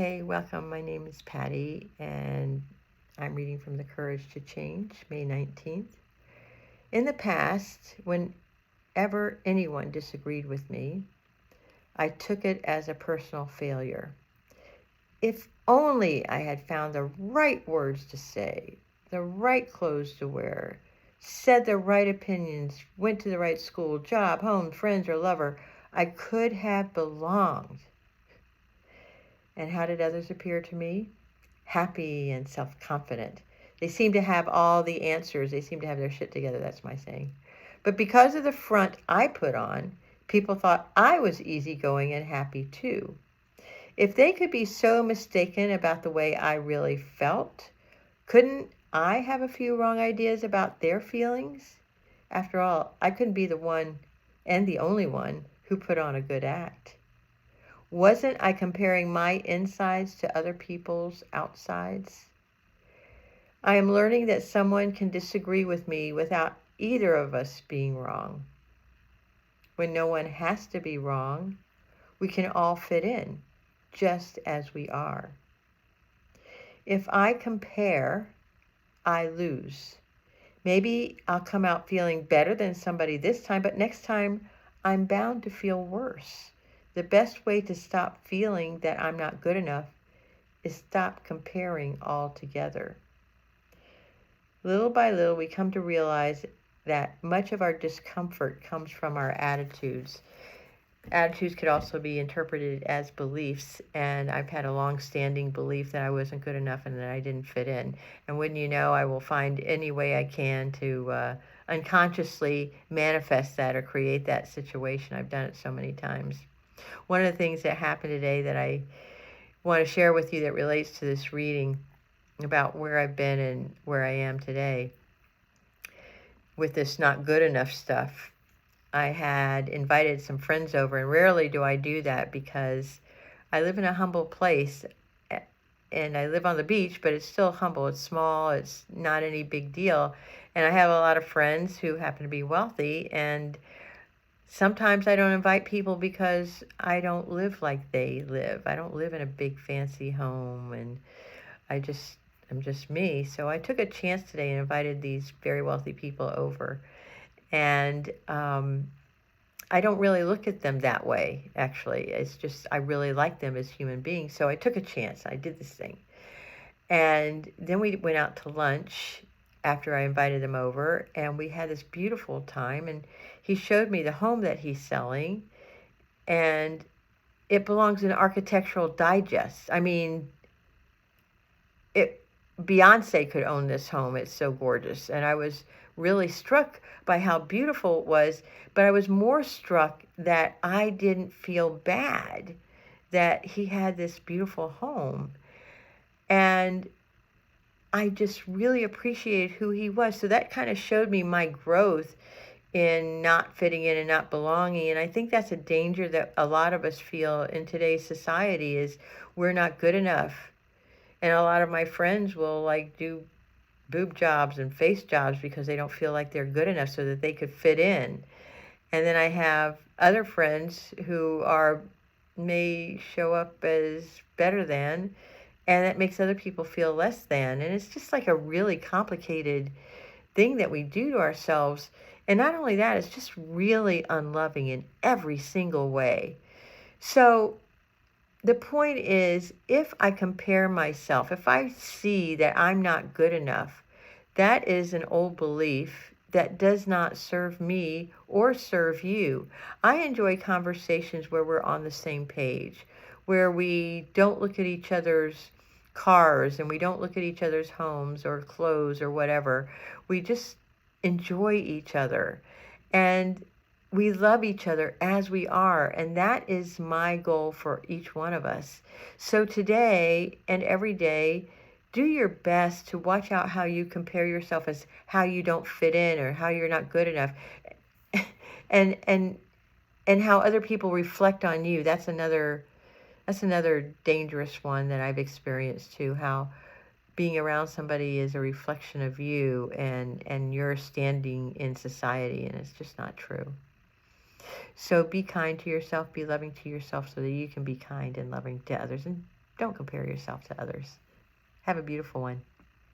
Hey, welcome. My name is Patty, and I'm reading from The Courage to Change, May 19th. In the past, whenever anyone disagreed with me, I took it as a personal failure. If only I had found the right words to say, the right clothes to wear, said the right opinions, went to the right school, job, home, friends, or lover, I could have belonged. And how did others appear to me? Happy and self-confident. They seem to have all the answers. They seem to have their shit together. That's my saying. But because of the front I put on, people thought I was easygoing and happy too. If they could be so mistaken about the way I really felt, couldn't I have a few wrong ideas about their feelings? After all, I couldn't be the one and the only one who put on a good act. Wasn't I comparing my insides to other people's outsides? I am learning that someone can disagree with me without either of us being wrong. When no one has to be wrong, we can all fit in, just as we are. If I compare, I lose. Maybe I'll come out feeling better than somebody this time, but next time I'm bound to feel worse. The best way to stop feeling that I'm not good enough is stop comparing altogether. Little by little, we come to realize that much of our discomfort comes from our attitudes. Attitudes could also be interpreted as beliefs, and I've had a long-standing belief that I wasn't good enough and that I didn't fit in. And wouldn't you know, I will find any way I can to unconsciously manifest that or create that situation. I've done it so many times. One of the things that happened today that I want to share with you that relates to this reading about where I've been and where I am today with this not good enough stuff. I had invited some friends over, and rarely do I do that because I live in a humble place, and I live on the beach, but it's still humble. It's small. It's not any big deal. And I have a lot of friends who happen to be wealthy, and sometimes I don't invite people because I don't live like they live. I don't live in a big fancy home, and I'm just me. So I took a chance today and invited these very wealthy people over. And I don't really look at them that way, actually. It's just I really like them as human beings. So I took a chance. I did this thing. And then we went out to lunch after I invited them over, and we had this beautiful time. And he showed me the home that he's selling, and it belongs in Architectural Digest. I mean, Beyonce could own this home. It's so gorgeous. And I was really struck by how beautiful it was, but I was more struck that I didn't feel bad that he had this beautiful home. And I just really appreciated who he was. So that kind of showed me my growth in not fitting in and not belonging. And I think that's a danger that a lot of us feel in today's society is we're not good enough. And a lot of my friends will do boob jobs and face jobs because they don't feel like they're good enough so that they could fit in. And then I have other friends who may show up as better than, and that makes other people feel less than. And it's just like a really complicated thing that we do to ourselves. And not only that, it's just really unloving in every single way. So the point is, if I compare myself, if I see that I'm not good enough, that is an old belief that does not serve me or serve you. I enjoy conversations where we're on the same page, where we don't look at each other's cars and we don't look at each other's homes or clothes or whatever. We just enjoy each other. And we love each other as we are, and that is my goal for each one of us. So today and every day, do your best to watch out how you compare yourself as how you don't fit in or how you're not good enough, and how other people reflect on you. That's another dangerous one that I've experienced too. How being around somebody is a reflection of you and your standing in society, and it's just not true. So be kind to yourself, be loving to yourself so that you can be kind and loving to others. And Don't compare yourself to others. Have a beautiful one.